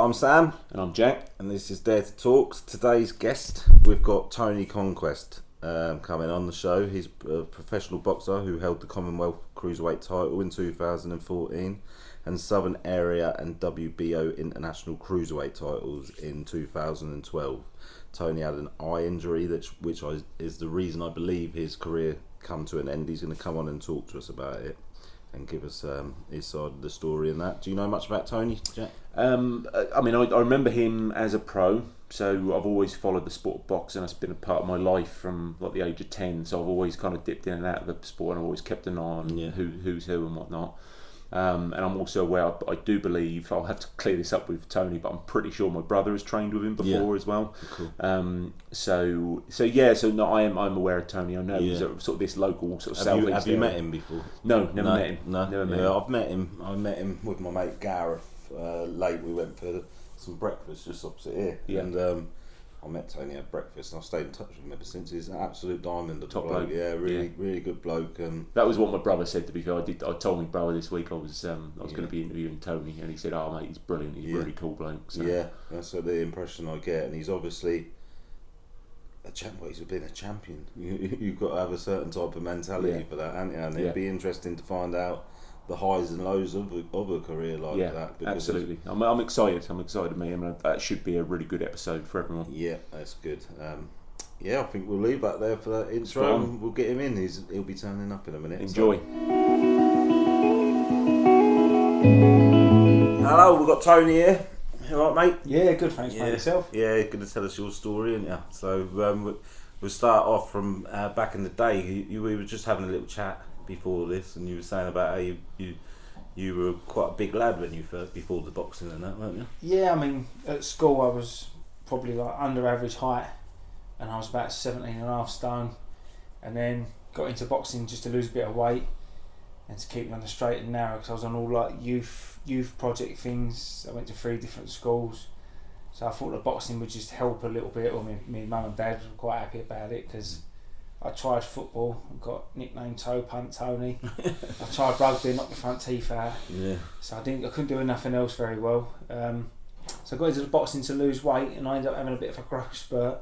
I'm Sam. And I'm Jack. And this is Dare to Talk. Today's guest, we've got Tony Conquest coming on the show. He's a professional boxer who held the Commonwealth cruiserweight title in 2014 and Southern Area and WBO international cruiserweight titles in 2012. Tony had an eye injury, which is the reason I believe his career come to an end. He's going to come on and talk to us about it and give us his side of the story and that. Do you know much about Tony, Jack? I remember him as a pro, so I've always followed the sport of boxing. It's been a part of my life from like the age of 10, so I've always kind of dipped in and out of the sport and I've always kept an eye on who's who and whatnot. And I'm also aware, I do believe, I'll have to clear this up with Tony, but I'm pretty sure my brother has trained with him before as well. Cool. I'm aware of Tony. I know he's sort of this local sort of southeast. Have you met him before? No, never met him. No, never met him. I've met him. I met him with my mate Gareth late. We went for some breakfast just opposite here, and I met Tony at breakfast, and I've stayed in touch with him ever since. He's an absolute diamond of a bloke. Yeah, really good bloke. And that was what my brother said. To be fair, I told my brother this week I was going to be interviewing Tony, and he said, "Oh mate, he's brilliant. He's a really cool bloke." So. Yeah, that's the impression I get, and he's obviously a champ. Well, he's been a champion. You've got to have a certain type of mentality for that, haven't you? And it'd be interesting to find out the highs and lows of a career like that. Absolutely. I'm excited. I'm excited, mate. I mean, that should be a really good episode for everyone. Yeah, that's good. I think we'll leave that there for that intro. And we'll get him in. He'll be turning up in a minute. Enjoy. Hello, we've got Tony here. All right, mate? Yeah, good. Thanks, mate. Yourself? Yeah, going to tell us your story, aren't you? So we'll start off from back in the day. We were just having a little chat before this, and you were saying about how you were quite a big lad when you first, before the boxing and that, weren't you? Yeah, I mean, at school I was probably like under average height, and I was about 17.5 stone, and then got into boxing just to lose a bit of weight and to keep me on the straight and narrow, because I was on all like youth project things. I went to 3 different schools, so I thought the boxing would just help a little bit. Or my mum and dad were quite happy about it, because I tried football and got nicknamed Toe Punt Tony. I tried rugby, knocked the front teeth out. Yeah. So I couldn't do nothing else very well. So I got into the boxing to lose weight, and I ended up having a bit of a growth spurt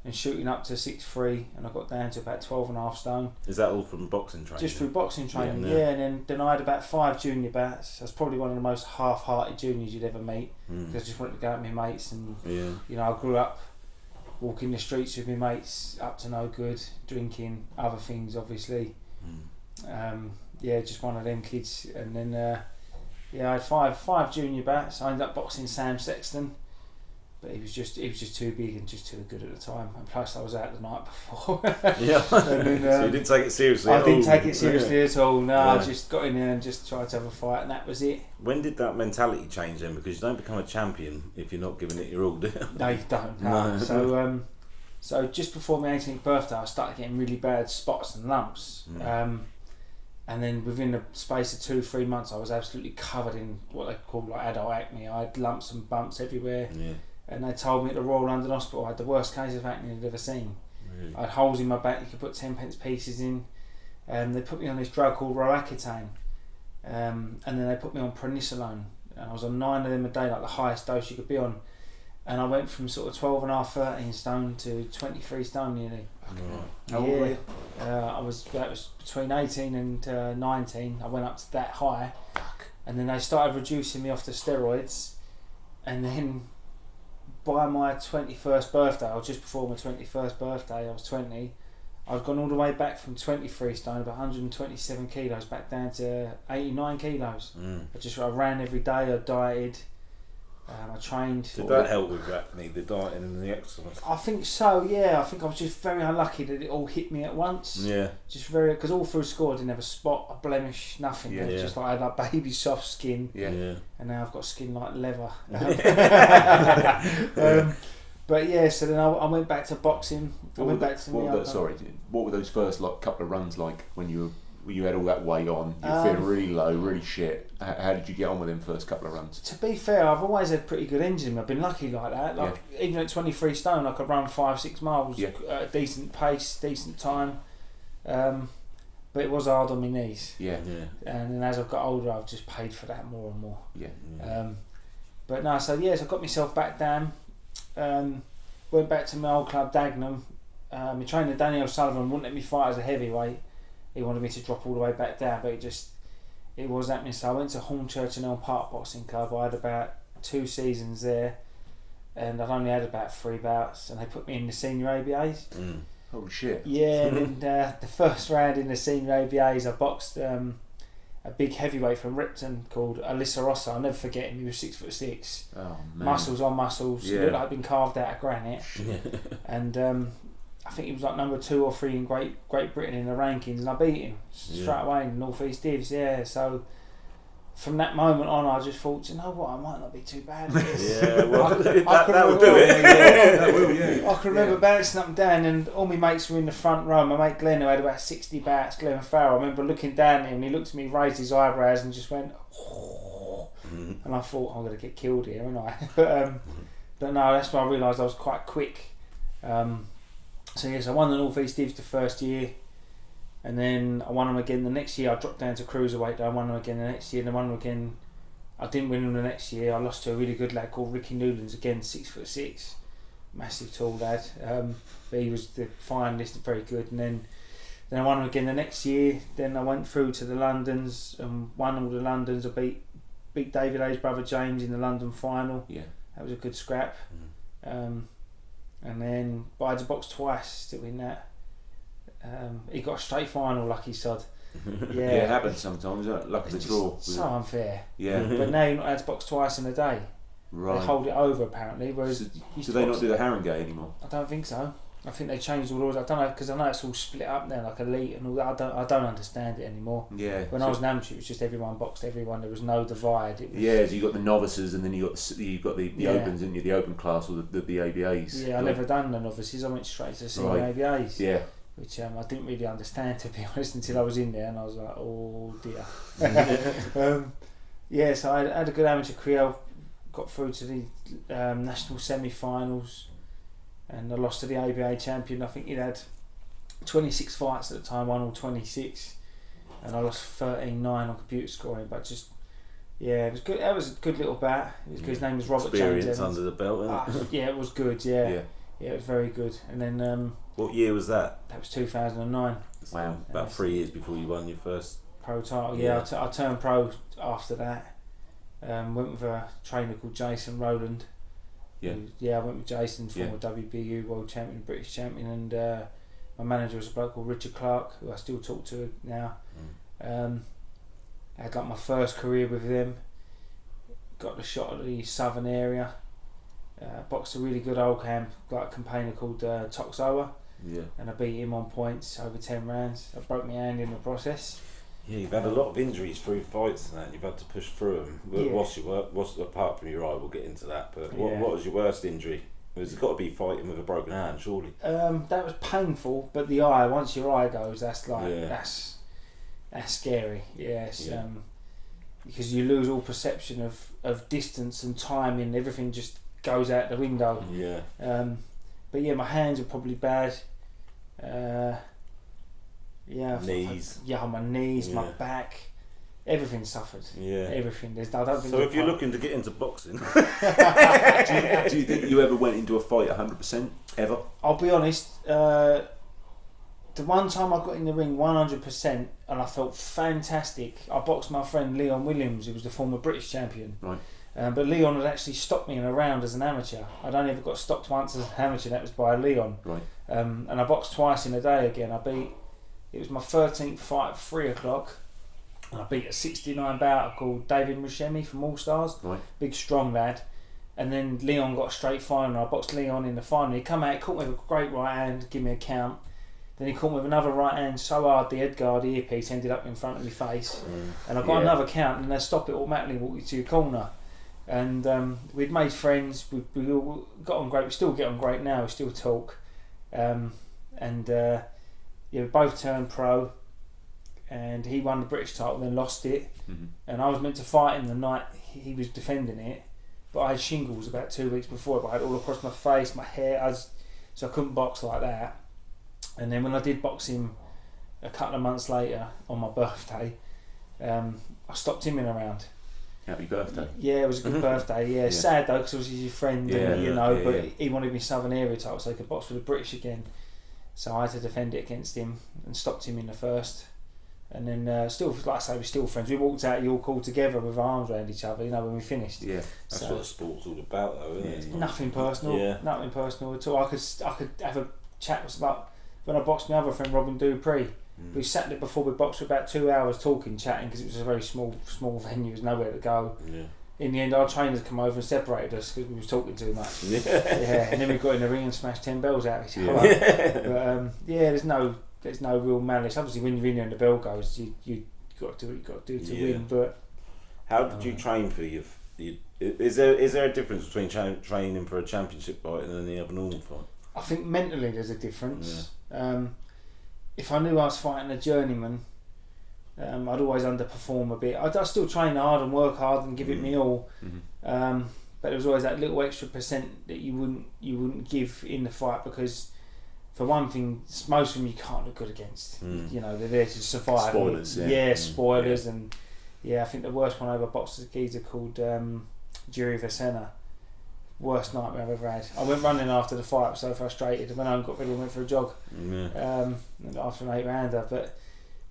and shooting up to 6'3", and I got down to about 12.5 stone. Is that all from boxing training? Just through boxing training, and then I had about 5 junior bats. I was probably one of the most half-hearted juniors you'd ever meet, because I just wanted to go out with my mates, and I grew up walking the streets with my mates, up to no good, drinking, other things obviously. Just one of them kids. And then I had five junior bats. I ended up boxing Sam Sexton, but he was just too big and just too good at the time, and plus I was out the night before. And then, so you didn't take it seriously I didn't take it seriously at all. No, I just got in there and just tried to have a fight, and that was it. When did that mentality change then? Because you don't become a champion if you're not giving it your all, do you? No, you don't. No. So just before my 18th birthday, I started getting really bad spots and lumps. And then within the space of 2-3 months, I was absolutely covered in what they call like adult acne. I had lumps and bumps everywhere. Yeah. And they told me at the Royal London Hospital I had the worst case of acne I'd ever seen. Really? I had holes in my back you could put 10p pieces in. They put me on this drug called Roaccutane. And then they put me on prednisolone. And I was on 9 of them a day, like the highest dose you could be on. And I went from sort of 12.5, 13 stone to 23 stone nearly. How old were you? That was between 18 and 19. I went up to that high. And then they started reducing me off the steroids. And then by my 21st birthday, or just before my 21st birthday, I was 20, I'd gone all the way back from 23 stone, about 127 kilos, back down to 89 kilos. I ran every day, I dieted, I trained. Did that help with acne, the dieting and the exercise? I think so, yeah. I think I was just very unlucky that it all hit me at once. Yeah. Just because all through school I didn't have a spot, a blemish, nothing. Yeah. Just like I had like baby soft skin. Yeah. And now I've got skin like leather. But yeah, so then I went back to boxing. What were those first couple of runs like when you had all that weight on? You feel really low, really shit. How did you get on with them first couple of runs? To be fair, I've always had pretty good engine. I've been lucky like that. Even at 23 stone, I could run 5-6 miles at a decent pace, decent time. But it was hard on my knees. Yeah. And then as I've got older, I've just paid for that more and more. But no, so I got myself back down. Went back to my old club, Dagenham. My trainer Daniel Sullivan wouldn't let me fight as a heavyweight. He wanted me to drop all the way back down, but it was happening. So I went to Hornchurch and Elm Park Boxing Club. I had about 2 seasons there, and I'd only had about 3 bouts, and they put me in the senior ABAs. Holy shit. Yeah, and then the first round in the senior ABAs, I boxed a big heavyweight from Ripton called Alyssa Rossa. I'll never forget him. He was 6'6". Oh, man. Muscles on muscles. Yeah. He looked like he'd been carved out of granite. And I think he was like number 2 or 3 in Great Britain in the rankings, and I beat him straight away in the North East Divs. Yeah, so from that moment on, I just thought, you know what, I might not be too bad at this. Yeah, well, that will will do it. That will, yeah. I can remember bouncing up and down, and all my mates were in the front row. My mate Glenn, who had about 60 bouts, Glenn Farrell, I remember looking down at him, and he looked at me, raised his eyebrows, and just went, oh. And I thought, I'm going to get killed here, aren't I? But no, that's when I realised I was quite quick. So yes, I won the North East Divs the first year, and then I won them again the next year. I dropped down to cruiserweight. I won them again the next year, and I won them again. I didn't win them the next year. I lost to a really good lad called Ricky Newlands, again 6'6", massive tall lad. But he was the finalist, very good. And then I won them again the next year. Then I went through to the Londons and won all the Londons. I beat David A's brother James in the London final. Yeah, that was a good scrap. And then, but I had to box twice to win that. He got a straight final, lucky sod. Yeah, it happens sometimes. Luck of the draw. So unfair. Yeah. But now you're not allowed to box twice in a day. Right. They hold it over apparently. Whereas do they not do the Haringey anymore? I don't think so. I think they changed all the rules. I don't know, because I know it's all split up now, like elite and all that. I don't understand it anymore. Yeah. When I was an amateur, it was just everyone boxed everyone. There was no divide. It was, yeah, so you got the novices, and then you got the opens, and the open class or the ABAs. Yeah, I never done the novices. I went straight to the senior ABAs. Yeah. Which I didn't really understand, to be honest, until I was in there, and I was like, oh dear. Yeah, so I had a good amateur career. Got through to the national semi-finals, and I lost to the ABA champion. I think he'd had 26 fights at the time, won all 26, and I lost 13-9 on computer scoring. But just, yeah, it was good. That was a good little bout. His name was Robert James Evans. Under the belt, isn't it? Yeah, it was good. Yeah, it was very good. And then what year was that? That was 2009. Wow, about 3 years before you won your first pro title. Yeah, I turned pro after that. Went with a trainer called Jason Rowland. I went with Jason, former WBU world champion, British champion, and my manager was a bloke called Richard Clark, who I still talk to now. I had like my first career with them. Got the shot at the southern area. Boxed a really good old campaigner called Toxoa. Yeah. And I beat him on points over 10 rounds. I broke my hand in the process. Yeah, you've had a lot of injuries through fights and that. You've had to push through them. What's apart from your eye? We'll get into that. But what was your worst injury? It's got to be fighting with a broken hand, surely. That was painful, but the eye. Once your eye goes, that's like that's scary. Yes, because you lose all perception of distance and timing. Everything just goes out the window. Yeah. But yeah, my hands are probably bad. Knees. My knees, my back, everything suffered. Yeah, everything. I don't think. So if you're looking to get into boxing, do you think you ever went into a fight 100% ever? I'll be honest. The one time I got in the ring 100% and I felt fantastic. I boxed my friend Leon Williams, who was the former British champion. Right. But Leon had actually stopped me in a round as an amateur. I'd only ever got stopped once as an amateur. That was by Leon. Right. And I boxed twice in a day again. It was my 13th fight at 3 o'clock, and I beat a 69 bouter called David Mushemi from All Stars. Right. Big strong lad. And then Leon got a straight final. I boxed Leon in the final. He come out, caught me with a great right hand, give me a count. Then he caught me with another right hand so hard the headguard earpiece ended up in front of my face. And I got another count, and they stop it automatically, walk you to your corner. And we'd made friends. We all got on great. We still get on great now. We still talk. We both turned pro, and he won the British title, then lost it. And I was meant to fight him the night he was defending it, but I had shingles about 2 weeks before. But I had all across my face, my hair, so I couldn't box like that. And then when I did box him a couple of months later on my birthday, I stopped him in a round. Happy birthday. Yeah, it was a good birthday. Yeah, sad though because obviously he's your friend, and, but he wanted me Southern area title so he could box for the British again. So I had to defend it against him and stopped him in the first. And then still, like I say, we're still friends. We walked out York Hall together with our arms around each other, when we finished. Yeah, that's what sport's all about, though, isn't it? Nothing personal. Nothing personal at all. I could have a chat with, like when I boxed my other friend Robin Dupree. We sat there before we boxed for about 2 hours talking, chatting because it was a very small venue. There was nowhere to go. Yeah. In the end, our trainers come over and separated us because we was talking too much. And then we got in the ring and smashed 10 bells out of each other. But there's no real malice. Obviously, when you're in there and the bell goes, you got to do what you got to do to win. But how did you train for your? Is there a difference between training for a championship fight and any other normal fight? I think mentally there's a difference. If I knew I was fighting a journeyman, I'd always underperform a bit. I'd still train hard and work hard and give it me all, but there was always that little extra percent that you wouldn't give in the fight because, for one thing, most of them you can't look good against. They're there to survive. Spoilers, spoilers, and I think the worst one I ever boxed was a geezer called Jiri Vasena. Worst nightmare I've ever had. I went running after the fight, I was so frustrated. I went home, got ready and went for a jog after an 8-rounder. But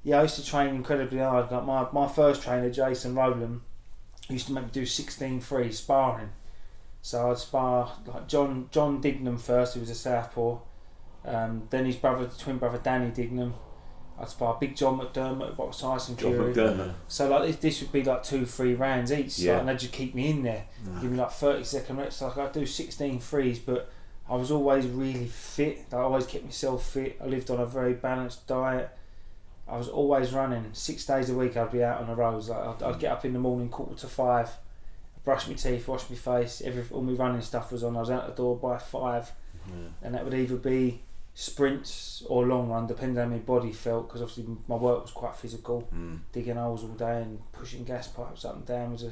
I used to train incredibly hard. Like my first trainer, Jason Rowland, used to make me do 16 free sparring. So I'd spar like John Dignam first, who was a southpaw. Then his twin brother Danny Dignam. I'd spar Big John McDermott who boxed Tyson Fury. So like this would be like 2-3 rounds each, and they'd just keep me in there, give me like 30-second reps. So I'd do 16 frees, but I was always really fit. I always kept myself fit. I lived on a very balanced diet. I was always running 6 days a week. I'd be out on the roads. Like I'd get up in the morning 4:45, brush my teeth, wash my face. All my running stuff was on. I was out the door by 5, and that would either be sprints or long run, depending on how my body felt, because obviously my work was quite physical. Digging holes all day and pushing gas pipes up and down was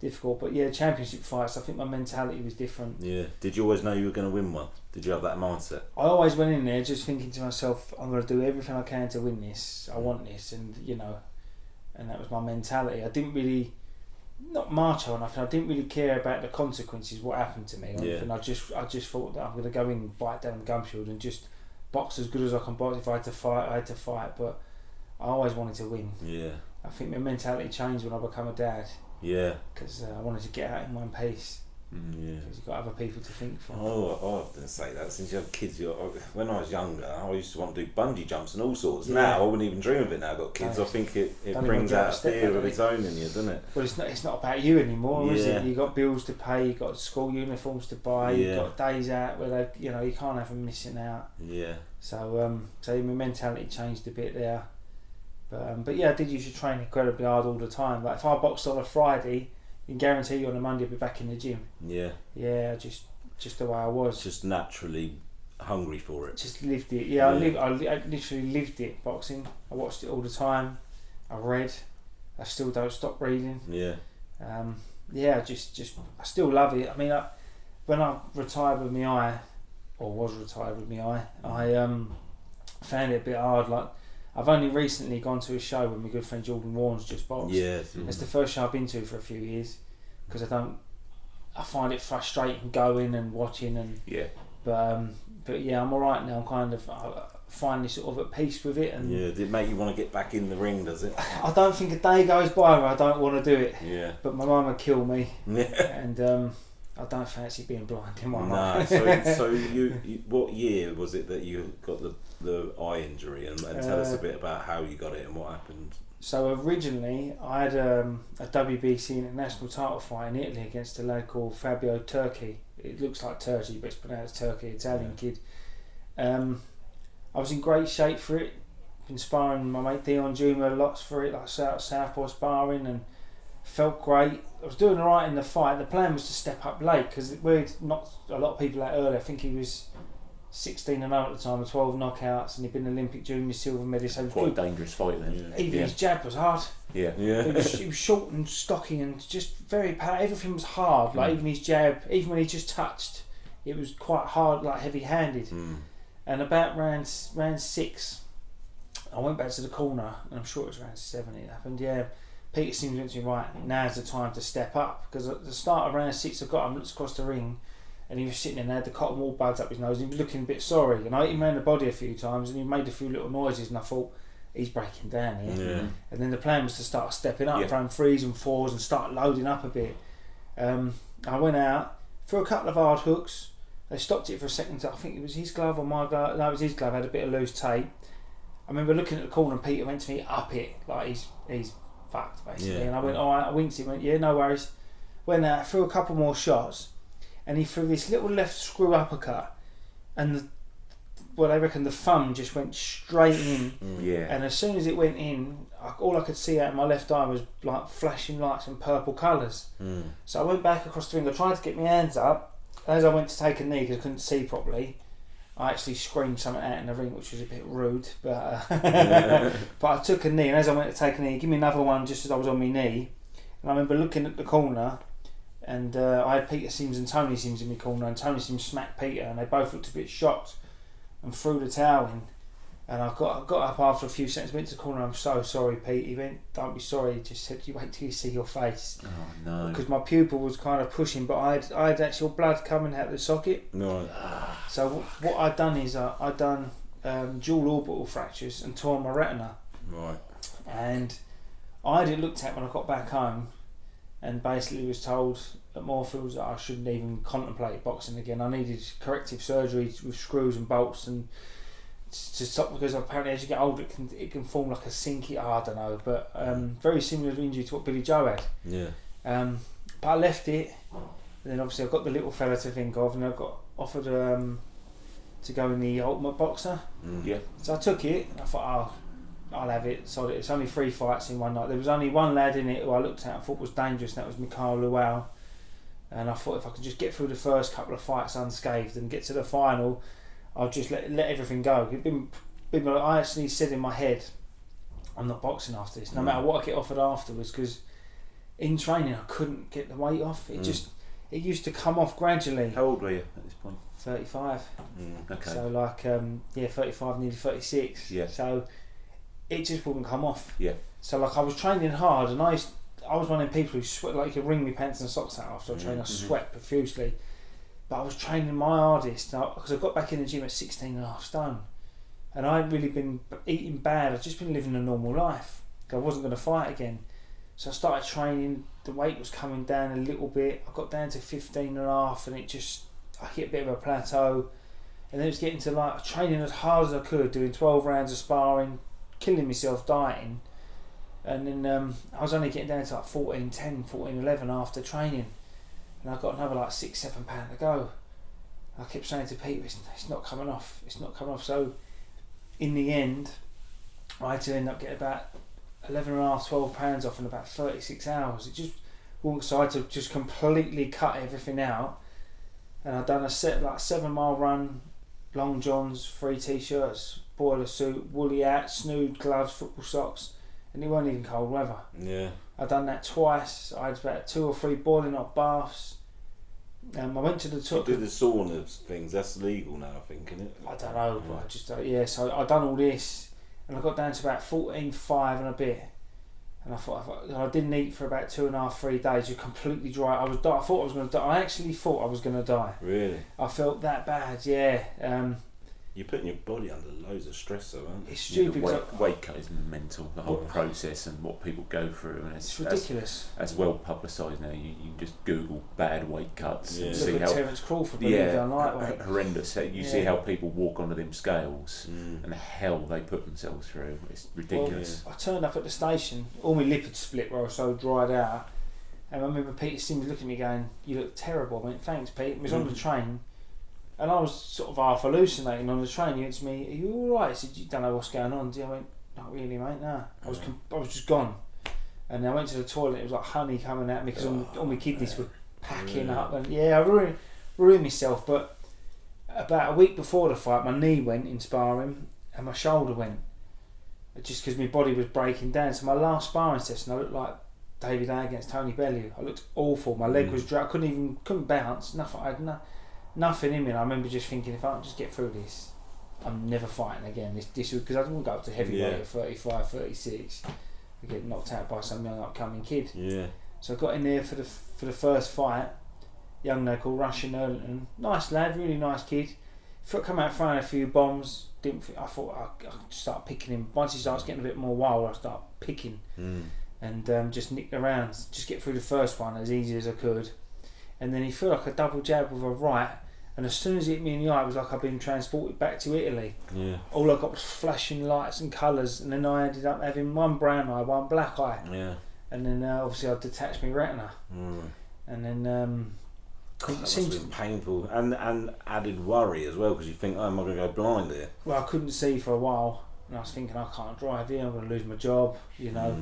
difficult. But championship fights, I think my mentality was different. Did you always know you were going to win one? Did you have that mindset? I always went in there just thinking to myself, I'm going to do everything I can to win this. I want this, and and that was my mentality. I didn't really, not macho enough. I didn't really care about the consequences, what happened to me. And I just thought that I'm going to go in, bite down the gumshield and just box as good as I can box. If I had to fight, I had to fight. But I always wanted to win. I think my mentality changed when I became a dad. Because I wanted to get out in one piece. Because you've got other people to think for. I often say that since you have kids. When I was younger, I used to want to do bungee jumps and all sorts. Now I wouldn't even dream of it. Now I've got kids. I think it brings out a fear of its own in you, doesn't it? Well, it's not about you anymore, is it? You've got bills to pay. You've got school uniforms to buy. You've got days out where you can't have them missing out. So my mentality changed a bit there. But I did used to train incredibly hard all the time. Like if I boxed on a Friday, you can guarantee you on a Monday I'll be back in the gym. Just the way I was. Just naturally hungry for it. Just lived it. I literally lived it, boxing. I watched it all the time. I read. I still don't stop reading. I still love it. I mean, when I retired with my eye, or was retired with my eye, I found it a bit hard. Like I've only recently gone to a show with my good friend Jordan Warren's just boxed. It's the first show I've been to for a few years because I find it frustrating going and watching but I'm alright now. I'm kind of finally sort of at peace with it. And did it make you want to get back in the ring? Does it? I don't think a day goes by where I don't want to do it. But my mum would kill me. And I don't fancy being blind in my mind. So you what year was it that you got the eye injury, and tell us a bit about how you got it and what happened? So originally I had a WBC international title fight in Italy against a lad called Fabio Turchi. It looks like Turchi but it's pronounced Turkey, Italian kid. I was in great shape for it. Been sparring my mate Dion Juma lots for it, like southpaw sparring, and felt great. I was doing alright in the fight. The plan was to step up late because we'd knocked a lot of people out early. I think he was 16-0 at the time with 12 knockouts, and he'd been Olympic junior silver medalist. So quite a dangerous fight then. Even his jab was hard. He was short and stocky and just very powerful. Everything was hard. Like even his jab, even when he just touched, it was quite hard, like heavy-handed. And about round 6, I went back to the corner, and I'm sure it was round 7 it happened. Peter Sims went to me, right, now's the time to step up, because at the start of round 6 I got him, looked across the ring, and he was sitting there and had the cotton wool buds up his nose, and he was looking a bit sorry, and I hit him around the body a few times, and he made a few little noises, and I thought, he's breaking down here. Yeah. And then the plan was to start stepping up, throwing 3s and 4s, and start loading up a bit. I went out, threw a couple of hard hooks. They stopped it for a second. I think it was his glove or my glove. No, it was his glove. Had a bit of loose tape. I remember looking at the corner, and Peter went to me, up it, like he's fucked basically. Yeah. And I went, all right. I winked at him. Went, yeah, no worries. Went out, threw a couple more shots, and he threw this little left screw uppercut, and I reckon the thumb just went straight in. Yeah. And as soon as it went in, all I could see out of my left eye was like flashing lights and purple colours. So I went back across the ring. I tried to get my hands up. As I went to take a knee because I couldn't see properly, I actually screamed something out in the ring, which was a bit rude. But but I took a knee, and as I went to take a knee, give me another one just as I was on my knee. And I remember looking at the corner, and I had Peter Sims and Tony Sims in my corner, and Tony Sims smacked Peter, and they both looked a bit shocked and threw the towel in. And I got up after a few seconds, went to the corner, I'm so sorry, Pete. He went, don't be sorry, he just said, you wait till you see your face. Oh no. Because my pupil was kind of pushing, but I had actual blood coming out of the socket. No. So what I'd done is I'd done dual orbital fractures and torn my retina. Right. And I had it looked at when I got back home, and basically was told at Moorfields that I shouldn't even contemplate boxing again. I needed corrective surgery with screws and bolts and to stop, because apparently as you get older it can form like a sinky, I don't know, but very similar injury to what Billy Joe had. Yeah. But I left it, and then obviously I've got the little fella to think of, and I got offered to go in the Ultimate Boxer. Yeah. So I took it, and I thought, I'll have it. So it's only 3 fights in one night. There was only one lad in it who I looked at and thought was dangerous, and that was Mikhail Luau. And I thought if I could just get through the first couple of fights unscathed and get to the final, I'll just let everything go. I actually said in my head, I'm not boxing after this, no matter what I get offered afterwards, because in training I couldn't get the weight off. It used to come off gradually. How old were you at this point? 35. Okay. So like 35, nearly 36. Yeah. So it just wouldn't come off. Yeah. So like I was training hard, and I was one of them people who sweat, like you could wring me pants and socks out after I trained. I sweat profusely. But I was training my hardest because I got back in the gym at 16.5 stone, and I hadn't really been eating bad. I'd just been living a normal life. I wasn't going to fight again, so I started training. The weight was coming down a little bit. I got down to 15.5, and I hit a bit of a plateau, and then it was getting to like training as hard as I could, doing 12 rounds of sparring, killing myself, dieting, and then I was only getting down to like 14.10, 14.11 after training. And I got another like 6-7 pound to go. I kept saying to Pete, it's not coming off. It's not coming off. So in the end, I had to end up getting about 11.5, 12 pounds off in about 36 hours. It just wasn't. So I had to just completely cut everything out. And I'd done a 7-mile run, long johns, 3 t-shirts, boiler suit, woolly hat, snood, gloves, football socks, and it wasn't even cold weather. Yeah. I'd done that twice. I had about 2 or 3 boiling hot baths. I went to the You did the sauna things. That's legal now, I think, isn't it? I don't know, but I just So I done all this, and I got down to about 14.5 and a bit. And I thought I didn't eat for about 2.5, 3 days. You're completely dry. I thought I was going to die. I actually thought I was going to die. Really? I felt that bad. Yeah. You're putting your body under loads of stress, though, aren't you? It's stupid. Weight cut is mental. The whole process and what people go through, and it's ridiculous. As well publicised now. You can just Google bad weight cuts and see look at how Terence Crawford. Lightweight. Horrendous. You see how people walk onto them scales and the hell they put themselves through. It's ridiculous. Well, I turned up at the station. All my lip had split where I was so dried out. And I remember Peter Sims looking at me going, "You look terrible." I went, "Thanks, Pete." I was on the train. And I was sort of half hallucinating on the train. He went to me, "Are you alright?" I said, "You don't know what's going on, do you?" I went, "Not really, mate, no." I was just gone. And I went to the toilet, it was like honey coming at me because all my kidneys were packing up. And I ruined myself. But about a week before the fight, my knee went in sparring and my shoulder went. Just because my body was breaking down. So my last sparring session, I looked like David A against Tony Bellew. I looked awful. My leg was dry. I couldn't bounce. Nothing. I had nothing in me. And I remember just thinking, if I don't just get through this, I'm never fighting again. This because I didn't go up to heavyweight at 35, 36. to get knocked out by some young upcoming kid. Yeah. So I got in there for the first fight. Young lad called Russian Erlington. Nice lad, really nice kid. Come out throwing a few bombs. I thought I'd start picking him. Once he starts getting a bit more wild, I start picking and just nick the rounds. Just get through the first one as easy as I could. And then he threw like a double jab with a right. And as soon as it hit me in the eye, it was like I'd been transported back to Italy. Yeah. All I got was flashing lights and colours. And then I ended up having one brown eye, one black eye. Yeah. And then obviously I detached my retina. And then that must have been painful and added worry as well, because you think, oh, am I going to go blind here? Well, I couldn't see for a while, and I was thinking, I can't drive here, I'm going to lose my job, you know.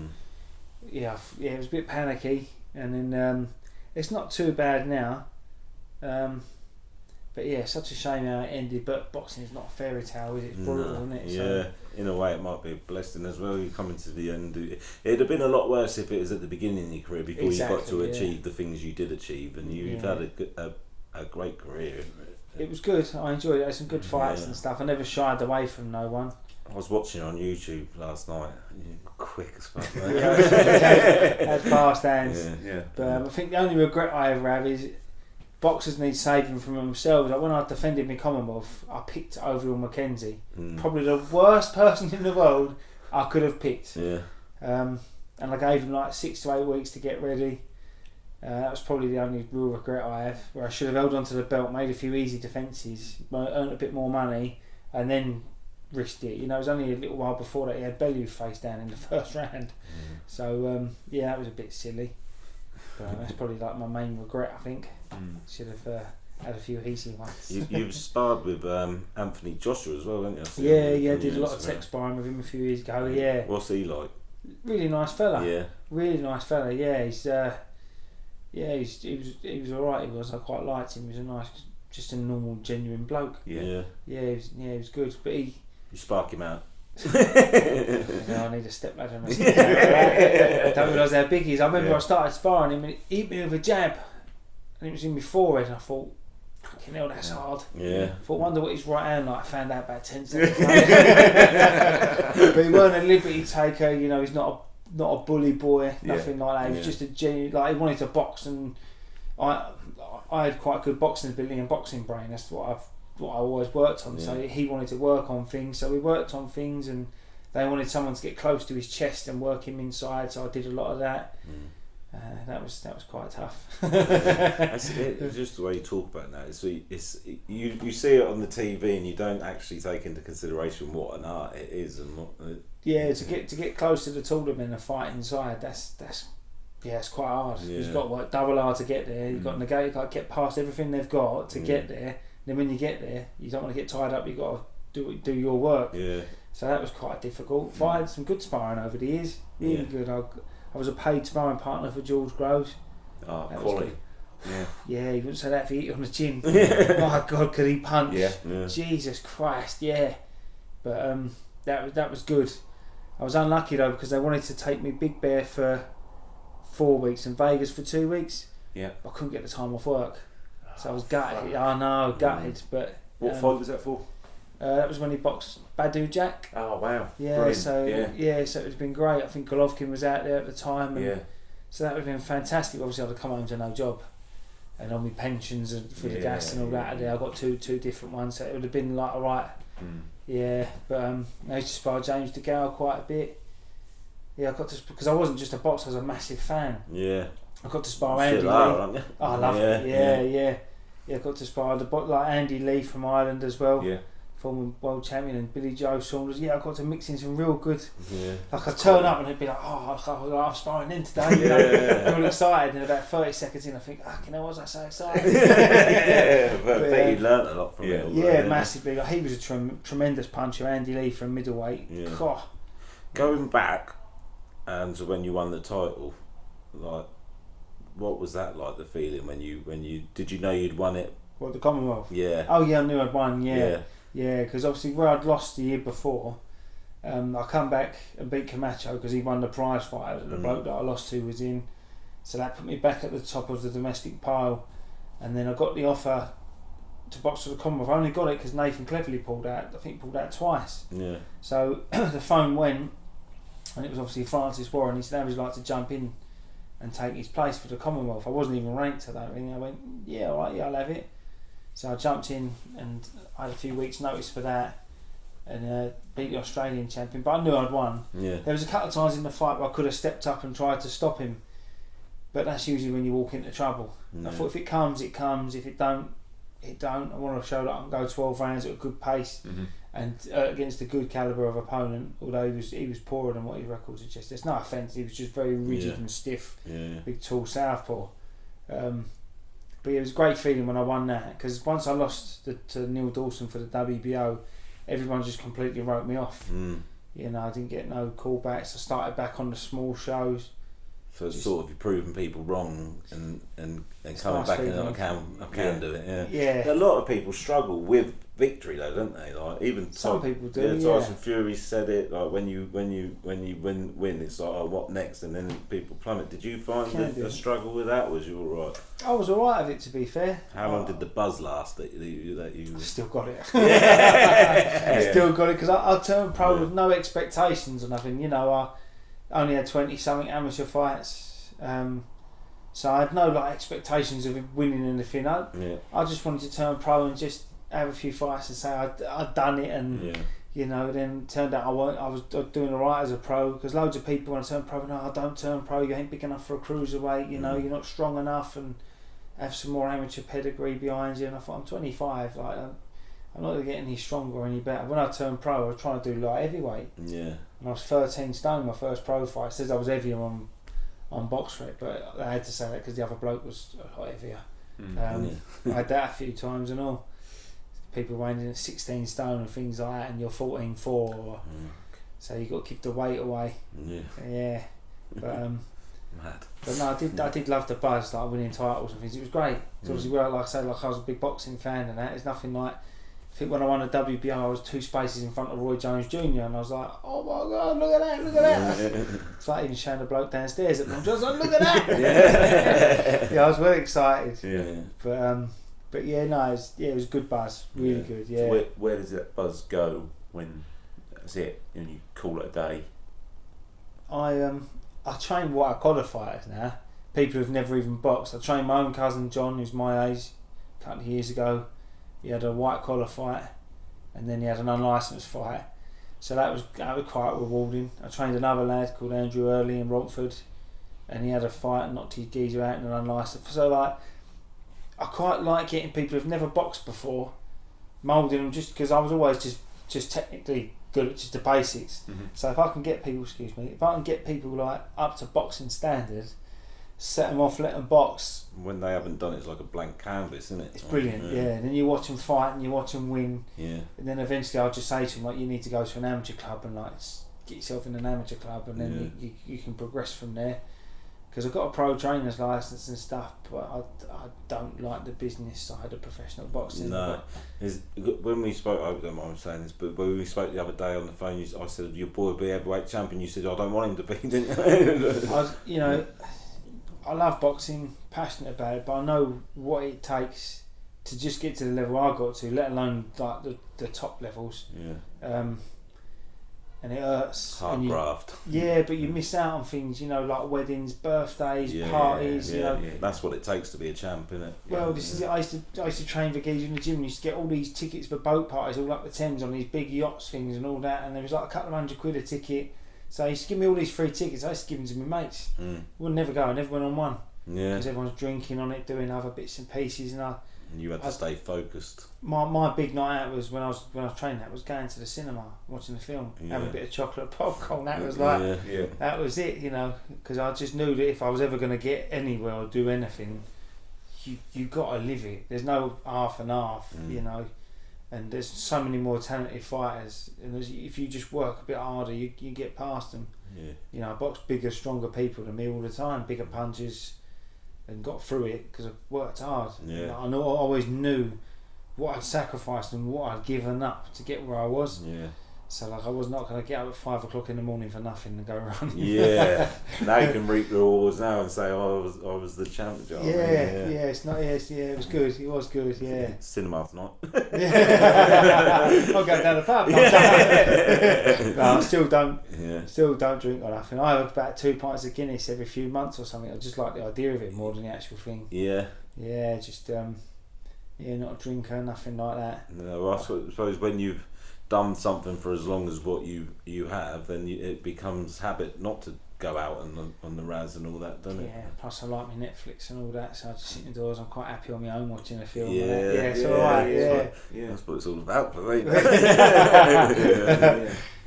Yeah, it was a bit panicky, and then it's not too bad now. But yeah, such a shame how it ended. But boxing is not a fairy tale, is it? It's brutal, isn't it? Yeah, So, in a way it might be a blessing as well. You coming to the end. It'd have been a lot worse if it was at the beginning of your career, before you got to achieve the things you did achieve, and you've had a great career. It was good. I enjoyed it. I had some good fights and stuff. I never shied away from no one. I was watching on YouTube last night. You're quick as fuck. Had fast hands. Yeah. But I think the only regret I ever have is boxers need saving from themselves. Like when I defended my Commonwealth, I picked Overall Mackenzie. Probably the worst person in the world I could have picked. Yeah. And I gave him like 6 to 8 weeks to get ready. That was probably the only real regret I have, where I should have held onto the belt, made a few easy defences, earned a bit more money, and then risked it. You know, it was only a little while before that he had Bellew face down in the first round. So yeah, that was a bit silly. But that's probably like my main regret, I think. Should have had a few easy ones. You've sparred with Anthony Joshua as well, haven't you? Yeah, did a lot of tech sparring with him a few years ago. Yeah. What's he like? Really nice fella. Yeah. Really nice fella. Yeah, he was alright. He was. I quite liked him. He was a nice, just a normal, genuine bloke. Yeah. He was good. But you spark him out. I need a step ladder. I don't realise how big he is. I remember I started sparring him and he hit me with a jab, and it was in my forehead. And I thought, fucking hell, that's hard. Yeah. I thought, wonder what his right hand like. I found out about 10 seconds later. But he weren't a liberty taker. You know, he's not a bully boy. Nothing like that. He was just a genuine. Like, he wanted to box, and I had quite good boxing ability and boxing brain. That's what I always worked on. So he wanted to work on things, so we worked on things, and they wanted someone to get close to his chest and work him inside, so I did a lot of that. That was quite tough. That's it. It's just the way you talk about that. You see it on the TV and you don't actually take into consideration what an art it is and what. To get close to the tournament and fight inside, that's it's quite hard. Yeah. You've got to work double hard to get there. You've got to negate, you've got to get past everything they've got to get there. Then when you get there, you don't want to get tied up. You've got to do your work. Yeah. So that was quite difficult. But I had some good sparring over the years. Really good. I was a paid sparring partner for George Groves. Oh, quality. Yeah, he wouldn't say that if he hit you on the chin. My God, could he punch? Yeah. Jesus Christ, yeah. But that was good. I was unlucky though, because they wanted to take me Big Bear for 4 weeks and Vegas for 2 weeks. Yeah. I couldn't get the time off work. So I was gutted. I know, gutted. But what fight was that for? That was when he boxed Badu Jack. Oh wow! Yeah, brilliant. So it's been great. I think Golovkin was out there at the time, and so that would have been fantastic. Obviously, I'd have come home to no job, and on my pensions and for the gas and all that. I got two different ones, so it would have been like alright. Yeah, but I used to spar James DeGale quite a bit. Yeah, I got to, because I wasn't just a boxer; I was a massive fan. Yeah, I got to spar Andy Lee. Aren't you? Oh, I love it. Yeah, I got to spar like Andy Lee from Ireland as well. Yeah. Former world champion, and Billy Joe Saunders. Yeah, I got to mix in some real good. Yeah. Like I turn up and it'd be like, I'm sparring in today. You know, I'm all excited. And about 30 seconds in, I think, you know, was I so excited? But I bet you learnt a lot from it. Yeah, massively. Like, he was a tremendous puncher. Andy Lee from middleweight. Yeah. God. Going back, to when you won the title, like, what was that like? The feeling when you did you know you'd won it? What, the Commonwealth? Yeah. Oh yeah, I knew I'd won. Yeah. Yeah, because obviously where I'd lost the year before, I come back and beat Camacho because he won the prize fight that the bloke that I lost to was in. So that put me back at the top of the domestic pile. And then I got the offer to box for the Commonwealth. I only got it because Nathan Cleverly pulled out. I think he pulled out twice. Yeah. So the phone went, and it was obviously Francis Warren. He said, "How would you like to jump in and take his place for the Commonwealth?" I wasn't even ranked, I don't think. I went, "Yeah, all right, yeah, I'll have it." So I jumped in, and I had a few weeks' notice for that, and beat the Australian champion. But I knew I'd won. Yeah. There was a couple of times in the fight where I could have stepped up and tried to stop him, but that's usually when you walk into trouble. I thought if it comes, it comes. If it don't, it don't. I want to show that I can go 12 rounds at a good pace, and against a good calibre of opponent. Although he was poorer than what his record suggests. There's no offence. He was just very rigid and stiff, big tall southpaw. But it was a great feeling when I won that, because once I lost to Neil Dawson for the WBO, everyone just completely wrote me off. You know, I didn't get no callbacks. I started back on the small shows. So it's sort of proving people wrong and coming back and I can do it. Yeah. A lot of people struggle with victory though, don't they? Like even some people do. Yeah. Tyson Fury said it. Like when you win, it's like, oh, what next? And then people plummet. Did you find a struggle with that? Was you all right? I was all right with it, to be fair. How long did the buzz last that you? I've still got it. Still got it, because I turned pro with no expectations or nothing. You know, I only had 20-something amateur fights, so I had no expectations of winning anything. I just wanted to turn pro and just have a few fights and say I'd done it, and you know, then it turned out I was doing alright as a pro, because loads of people when I turn pro, no, I don't turn pro, you ain't big enough for a cruiserweight, you know, you're not strong enough, and have some more amateur pedigree behind you. And I thought, I'm 25, I'm not going to get any stronger or any better. When I turned pro, I was trying to do light heavyweight. Yeah. And I was 13 stone my first pro fight. It says I was heavier on box rep, but I had to say that because the other bloke was a lot heavier. I had that a few times and all. People weighing in at 16 stone and things like that, and you're 14.4, so you got to keep the weight away. Yeah. But mad. But no, I did love the buzz, like winning titles and things. It was great. So obviously, like I say, like I was a big boxing fan and that. It's nothing like. I think when I won a WBO, I was 2 spaces in front of Roy Jones Jr. and I was like, "Oh my God, look at that!" It's like even showing the bloke downstairs at me. I was like, "Look at that!" I was very excited. But yeah, no, it was good buzz, really good. Yeah. So where does that buzz go when that's it and you call it a day? I train what I qualifiers now. People who've never even boxed. I trained my own cousin John, who's my age, a couple of years ago. He had a white collar fight, and then he had an unlicensed fight. So that was quite rewarding. I trained another lad called Andrew Early in Romford, and he had a fight and knocked his geezer out in an unlicensed. So I quite like getting people who've never boxed before, moulding them, just because I was always just technically good at just the basics. So if I can get people, up to boxing standard, set them off, let them box. When they haven't done it, it's like a blank canvas, isn't it? It's brilliant, And then you watch them fight and you watch them win. Yeah. And then eventually I'll just say to them, you need to go to an amateur club and get yourself in an amateur club, and then you can progress from there. Because I've got a pro trainer's license and stuff, but I don't like the business side of professional boxing. No, when we spoke, I don't mind saying this, but when we spoke the other day on the phone, I said your boy will be heavyweight champion. You said I don't want him to be, didn't you? I love boxing, passionate about it, but I know what it takes to just get to the level I got to, let alone like the top levels. And it hurts. Hard graft. Yeah, but you miss out on things, like weddings, birthdays, parties. That's what it takes to be a champ, isn't it? Well, this is it. I used to train for geezers in the gym, and used to get all these tickets for boat parties all up the Thames on these big yachts things and all that, and there was like a couple of £100 a ticket. So he used to give me all these free tickets. I used to give them to my mates. Would never go. I never went on one. Because everyone's drinking on it, doing other bits and pieces, and you had to stay focused. My big night out was when I was training. That was going to the cinema, watching the film, having a bit of chocolate popcorn. That was that was it, because I just knew that if I was ever going to get anywhere or do anything, you got to live it. There's no half and half, and there's so many more talented fighters, and if you just work a bit harder, you get past them. I box bigger, stronger people than me all the time, bigger punches, and got through it because I worked hard. I always knew what I'd sacrificed and what I'd given up to get where I was. So like I was not going to get up at 5 o'clock in the morning for nothing and go run. Yeah. Now you can reap the rewards now and say, oh, I was the champ. It's not. It was good. It was good. Yeah. Cinema tonight. I'll go down the pub. No, I still don't. Yeah. Still don't drink or nothing. I have about 2 pints of Guinness every few months or something. I just like the idea of it more than the actual thing. Yeah. Yeah, just not a drinker, nothing like that. No, well, I suppose when you've done something for as long as what you have, then it becomes habit not to go out on the raz and all that, doesn't it? Yeah, plus I like my Netflix and all that, so I just sit indoors. I'm quite happy on my own watching a film. Yeah, it's alright. That's what it's all about for me.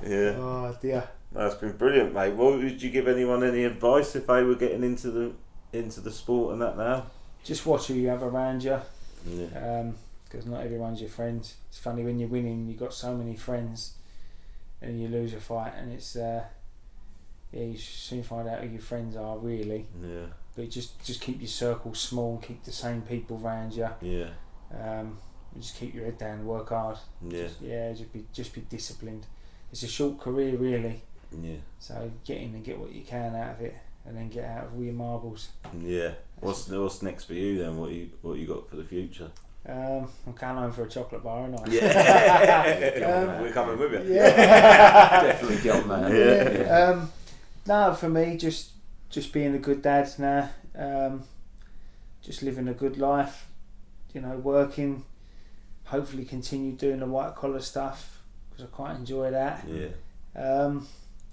Yeah. Oh dear. That's been brilliant, mate. Well, would you give anyone any advice if they were getting into the sport and that now? Just watch who you have around you. Yeah. Because not everyone's your friends. It's funny when you're winning, you've got so many friends, and you lose a fight, and it's you soon find out who your friends are really. Yeah. But just keep your circle small, keep the same people around you. Yeah. Just keep your head down, work hard. Yeah. Just be disciplined. It's a short career really. Yeah. So get in and get what you can out of it, and then get out of all your marbles. Yeah. What's next for you then? What you got for the future? I'm going home for a chocolate bar, aren't I? Yeah. We're coming with you. Yeah. Definitely get on that. Yeah. No, for me, just being a good dad now. Just living a good life. Working. Hopefully, continue doing the white collar stuff because I quite enjoy that. Yeah.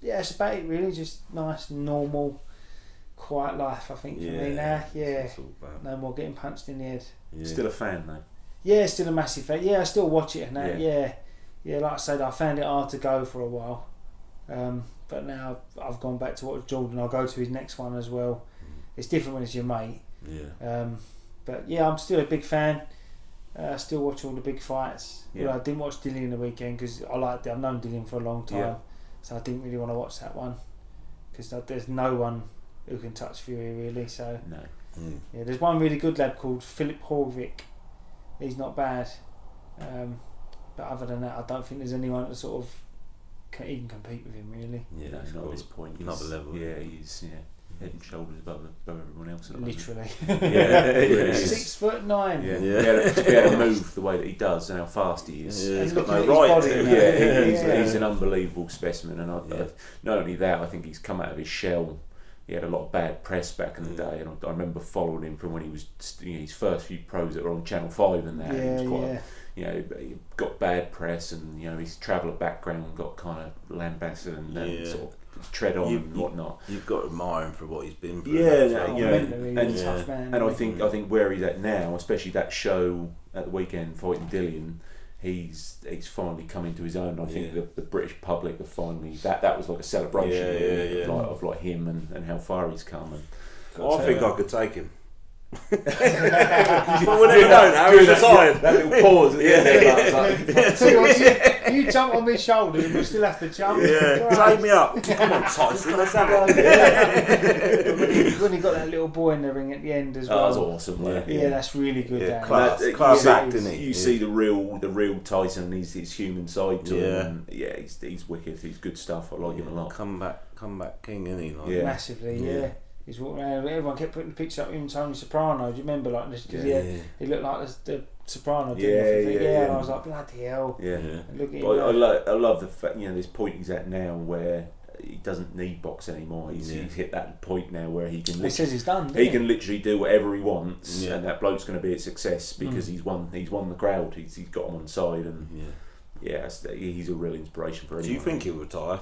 That's about it really. Just nice, normal, quiet life. I think for me now. Yeah. No more getting punched in the head. Yeah. Still a fan though. Yeah, still a massive fan. Yeah, I still watch it and that. Yeah. Like I said, I found it hard to go for a while, but now I've gone back to watch Jordan. I'll go to his next one as well. It's different when it's your mate. Yeah. But yeah, I'm still a big fan. I still watch all the big fights. Yeah. Well, I didn't watch Dillian the weekend because I've known Dillian for a long time, so I didn't really want to watch that one because there's no one who can touch Fury really. So no. Yeah, there's one really good lad called Philip Horvik. He's not bad, but other than that, I don't think there's anyone that sort of can even compete with him really. Yeah, no, not at this point. Another level. Yeah, he's head and shoulders above everyone else. Literally. Yeah. 6'9". Yeah. To be able to move the way that he does and how fast he is. Yeah, he's got got no right. He's an unbelievable specimen, and not only that, I think he's come out of his shell. He had a lot of bad press back in the day, and I remember following him from when he was his first few pros that were on Channel 5 and that. Yeah, he was quite, he got bad press, and his traveller background got kind of lambasted and sort of tread on and whatnot. You've got to admire him for what he's been through. And I think where he's at now, especially that show at the weekend fighting Dillian, he's finally come into his own. I think the British public have finally that was like a celebration of like him and how far he's come. And I think I could take him. But we'll never know now. He's aside. That little pause at the end there. You jump on my shoulders and we'll still have to jump. Yeah, train me up. Come on, Tyson, let's have it. When he got that little boy in the ring at the end as well. That was awesome. Yeah, that's really good. Yeah, class act, isn't he? You see the real Tyson, his human side to him. Yeah, he's wicked. He's good stuff. I like him a lot. Come back king, isn't he? Like, massively. He's walking around. Everyone kept putting the picture up of him and Tony Soprano. Do you remember like this? Because he looked like the Soprano. Didn't he? And I was like, bloody hell. Yeah. Look at him. I love the fact this point he's at now where he doesn't need box anymore. He's hit that point now where he can. He says he's done. He can literally do whatever he wants, and that bloke's going to be a success because he's won. He's won the crowd. He's got him on side, and he's a real inspiration for anyone. Do you think he'll retire?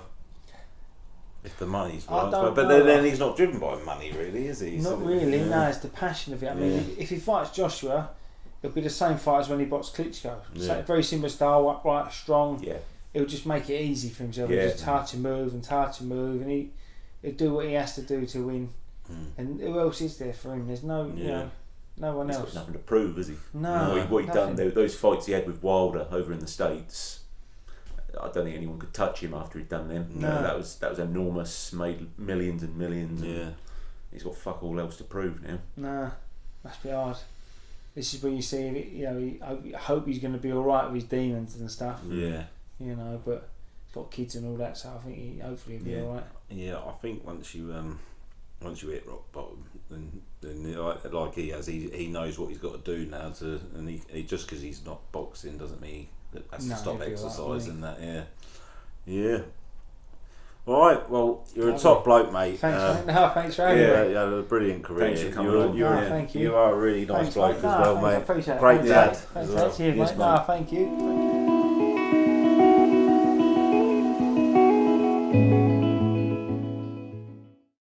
If the money's I right, don't but know. then he's not driven by money, really, is he? Not really. No, it's the passion of it. I mean, if he fights Joshua, it'll be the same fight as when he boxed Klitschko. So very similar style, upright, strong. Yeah. It'll just make it easy for himself. He'll just touch and move, and he'll do what he has to do to win. And who else is there for him? There's no, no one else. He's got nothing to prove, has he? No. What he done, those fights he had with Wilder over in the States. I don't think anyone could touch him after he'd done them. No. That was enormous, made millions and millions. And he's got fuck all else to prove now. No, must be hard. This is where you see, I hope he's going to be all right with his demons and stuff. Yeah. But it's got kids and all that, so I think hopefully he'll be all right. Yeah, I think once you hit rock bottom, then like he has, he knows what he's got to do now and he just because he's not boxing doesn't mean he has to stop exercising. Yeah. All right, well, you're a top bloke, mate. Thanks, mate. No, thanks for having me. You had a brilliant career. Thanks for coming on. Thank you. You are a really nice bloke as well, mate. I appreciate it. Great dad. Thanks, as well. cheers, mate. No, thank you.